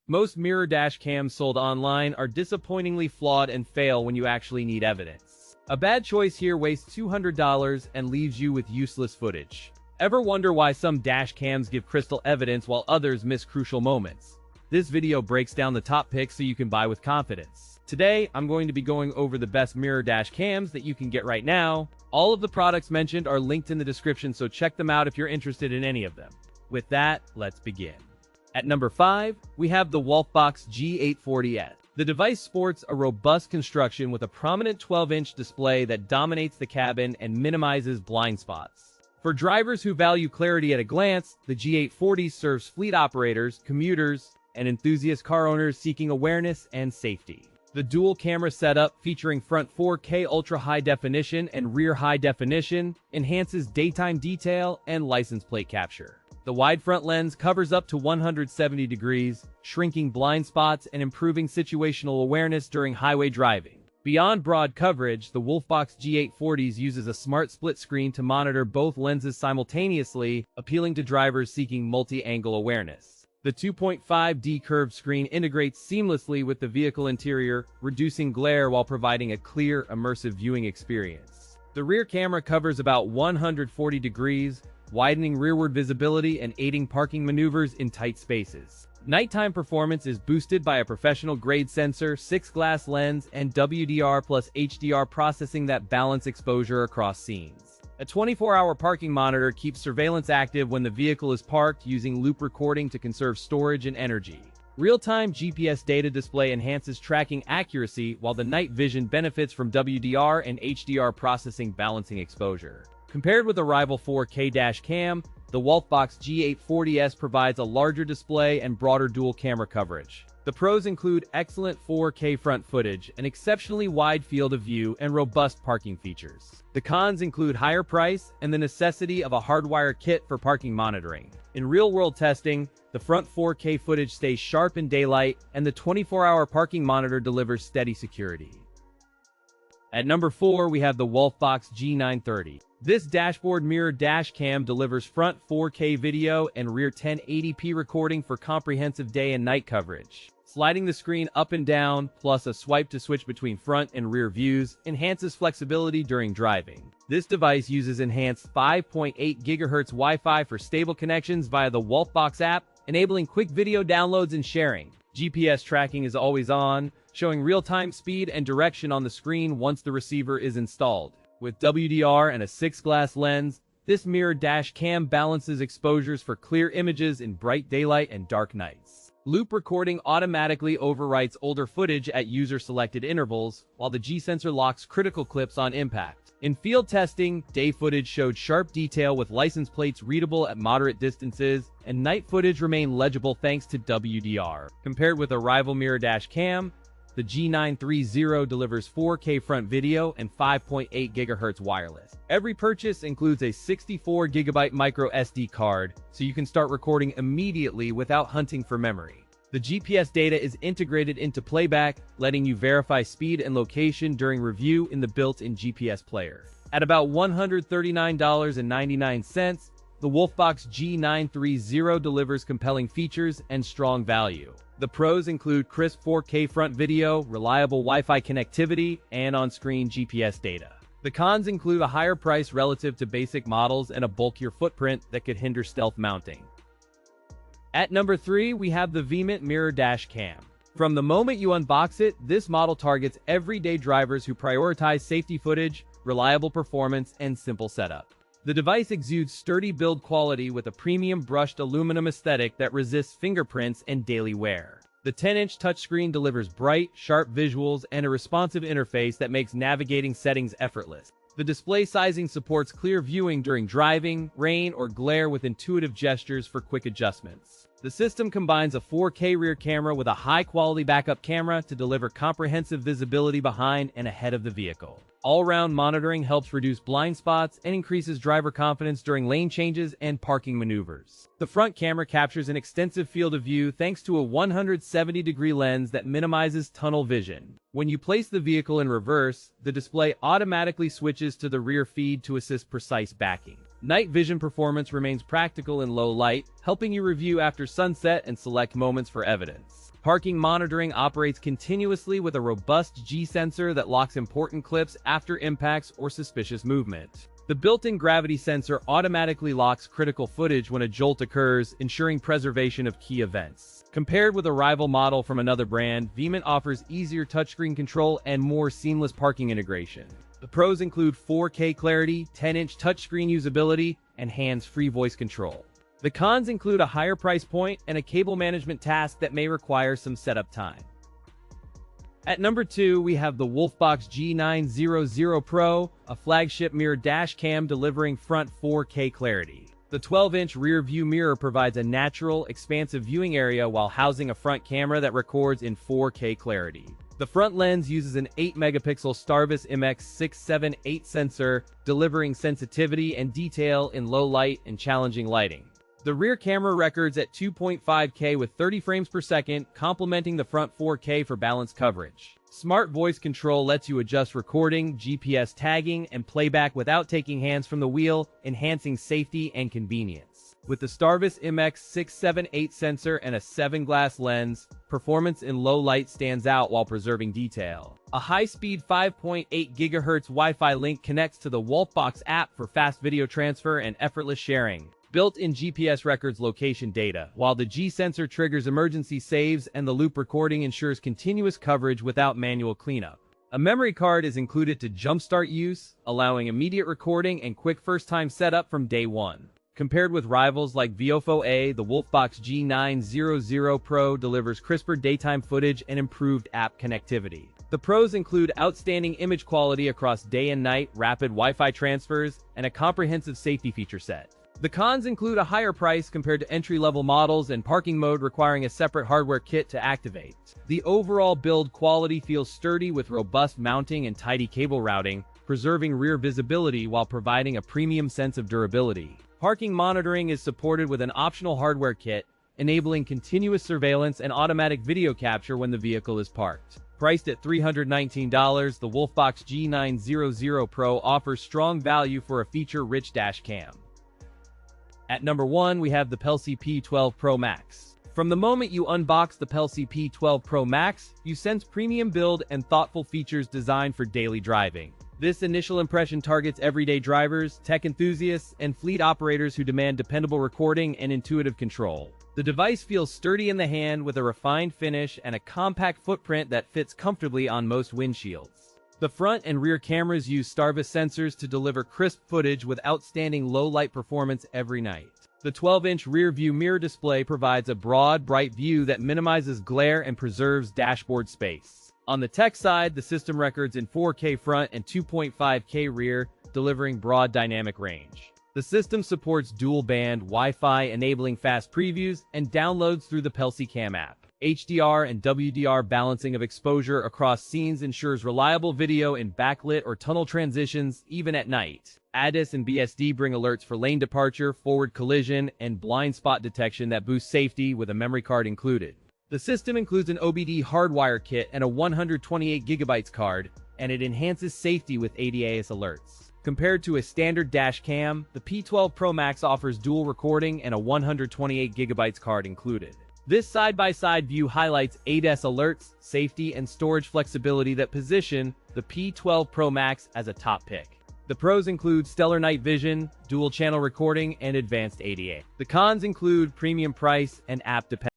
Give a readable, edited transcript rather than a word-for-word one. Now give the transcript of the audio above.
Most mirror dash cams sold online are disappointingly flawed and fail when you actually need evidence. A bad choice here wastes $200 and leaves you with useless footage. Ever wonder why some dash cams give crystal evidence while others miss crucial moments? This video breaks down the top picks so you can buy with confidence. Today, I'm going to be going over the best mirror dash cams that you can get right now. All of the products mentioned are linked in the description, so check them out if you're interested in any of them. With that, let's begin. At number 5, we have the WOLFBOX G840S. The device sports a robust construction with a prominent 12-inch display that dominates the cabin and minimizes blind spots. For drivers who value clarity at a glance, the G840 serves fleet operators, commuters, and enthusiast car owners seeking awareness and safety. The dual camera setup, featuring front 4K ultra high definition and rear high definition, enhances daytime detail and license plate capture. The wide front lens covers up to 170 degrees, shrinking blind spots and improving situational awareness during highway driving. Beyond broad coverage, the WOLFBOX G840s uses a smart split screen to monitor both lenses simultaneously, appealing to drivers seeking multi-angle awareness. The 2.5D curved screen integrates seamlessly with the vehicle interior, reducing glare while providing a clear, immersive viewing experience. The rear camera covers about 140 degrees, widening rearward visibility and aiding parking maneuvers in tight spaces. Nighttime performance is boosted by a professional-grade sensor, 6-glass lens, and WDR plus HDR processing that balance exposure across scenes. A 24-hour parking monitor keeps surveillance active when the vehicle is parked, using loop recording to conserve storage and energy. Real-time GPS data display enhances tracking accuracy, while the night vision benefits from WDR and HDR processing balancing exposure. Compared with a rival 4K dash cam, the WOLFBOX G840S provides a larger display and broader dual camera coverage. The pros include excellent 4K front footage, an exceptionally wide field of view, and robust parking features. The cons include higher price and the necessity of a hardwire kit for parking monitoring. In real-world testing, the front 4K footage stays sharp in daylight, and the 24-hour parking monitor delivers steady security. At number 4, we have the WOLFBOX G930. This dashboard mirror dash cam delivers front 4K video and rear 1080p recording for comprehensive day and night coverage. Sliding the screen up and down, plus a swipe to switch between front and rear views, enhances flexibility during driving. This device uses enhanced 5.8 GHz Wi-Fi for stable connections via the WOLFBOX app, enabling quick video downloads and sharing. GPS tracking is always on, showing real-time speed and direction on the screen once the receiver is installed. With WDR and a 6-glass lens, this mirror dash cam balances exposures for clear images in bright daylight and dark nights. Loop recording automatically overwrites older footage at user-selected intervals, while the G-sensor locks critical clips on impact. In field testing, day footage showed sharp detail with license plates readable at moderate distances, and night footage remained legible thanks to WDR. Compared with a rival mirror dash cam, the G930 delivers 4K front video and 5.8 GHz wireless. Every purchase includes a 64GB micro SD card, so you can start recording immediately without hunting for memory. The GPS data is integrated into playback, letting you verify speed and location during review in the built-in GPS player. At about $139.99, the WOLFBOX G930 delivers compelling features and strong value. The pros include crisp 4K front video, reliable Wi-Fi connectivity, and on-screen GPS data. The cons include a higher price relative to basic models and a bulkier footprint that could hinder stealth mounting. At number 3, we have the Veement Mirror Dash Cam. From the moment you unbox it, this model targets everyday drivers who prioritize safety footage, reliable performance, and simple setup. The device exudes sturdy build quality with a premium brushed aluminum aesthetic that resists fingerprints and daily wear. The 10-inch touchscreen delivers bright, sharp visuals and a responsive interface that makes navigating settings effortless. The display sizing supports clear viewing during driving, rain, or glare with intuitive gestures for quick adjustments. The system combines a 4K rear camera with a high-quality backup camera to deliver comprehensive visibility behind and ahead of the vehicle. All-round monitoring helps reduce blind spots and increases driver confidence during lane changes and parking maneuvers. The front camera captures an extensive field of view thanks to a 170-degree lens that minimizes tunnel vision. When you place the vehicle in reverse, the display automatically switches to the rear feed to assist precise backing. Night vision performance remains practical in low light, helping you review after sunset and select moments for evidence. Parking monitoring operates continuously with a robust G sensor that locks important clips after impacts or suspicious movement. The built-in gravity sensor automatically locks critical footage when a jolt occurs, ensuring preservation of key events. Compared with a rival model from another brand, Veement offers easier touchscreen control and more seamless parking integration. The pros include 4K clarity, 10-inch touchscreen usability, and hands-free voice control. The cons include a higher price point and a cable management task that may require some setup time. At number 2, we have the WOLFBOX G900 PRO, a flagship mirror dash cam delivering front 4K clarity. The 12-inch rear view mirror provides a natural, expansive viewing area while housing a front camera that records in 4K clarity. The front lens uses an 8-megapixel Starvis MX678 sensor, delivering sensitivity and detail in low light and challenging lighting. The rear camera records at 2.5K with 30 frames per second, complementing the front 4K for balanced coverage. Smart voice control lets you adjust recording, GPS tagging, and playback without taking hands from the wheel, enhancing safety and convenience. With the Starvis MX678 sensor and a 7-glass lens, performance in low light stands out while preserving detail. A high-speed 5.8 GHz Wi-Fi link connects to the WOLFBOX app for fast video transfer and effortless sharing. Built-in GPS records location data, while the G sensor triggers emergency saves and the loop recording ensures continuous coverage without manual cleanup. A memory card is included to jumpstart use, allowing immediate recording and quick first-time setup from day one. Compared with rivals like WOLFBOX, the WOLFBOX G900 PRO delivers crisper daytime footage and improved app connectivity. The pros include outstanding image quality across day and night, rapid Wi-Fi transfers, and a comprehensive safety feature set. The cons include a higher price compared to entry-level models and parking mode requiring a separate hardware kit to activate. The overall build quality feels sturdy with robust mounting and tidy cable routing, preserving rear visibility while providing a premium sense of durability. Parking monitoring is supported with an optional hardware kit, enabling continuous surveillance and automatic video capture when the vehicle is parked. Priced at $319, the WOLFBOX G900 PRO offers strong value for a feature-rich dash cam. At number 1, we have the Pelsee P12 Pro Max. From the moment you unbox the Pelsee P12 Pro Max, you sense premium build and thoughtful features designed for daily driving. This initial impression targets everyday drivers, tech enthusiasts, and fleet operators who demand dependable recording and intuitive control. The device feels sturdy in the hand with a refined finish and a compact footprint that fits comfortably on most windshields. The front and rear cameras use Starvis sensors to deliver crisp footage with outstanding low-light performance every night. The 12-inch rear-view mirror display provides a broad, bright view that minimizes glare and preserves dashboard space. On the tech side, the system records in 4K front and 2.5K rear, delivering broad dynamic range. The system supports dual-band Wi-Fi, enabling fast previews and downloads through the Pelsee Cam app. HDR and WDR balancing of exposure across scenes ensures reliable video in backlit or tunnel transitions, even at night. ADAS and BSD bring alerts for lane departure, forward collision, and blind spot detection that boost safety with a memory card included. The system includes an OBD hardwire kit and a 128GB card, and it enhances safety with ADAS alerts. Compared to a standard dash cam, the P12 Pro Max offers dual recording and a 128GB card included. This side-by-side view highlights ADAS alerts, safety, and storage flexibility that position the P12 Pro Max as a top pick. The pros include stellar night vision, dual-channel recording, and advanced ADA. The cons include premium price and app dependence.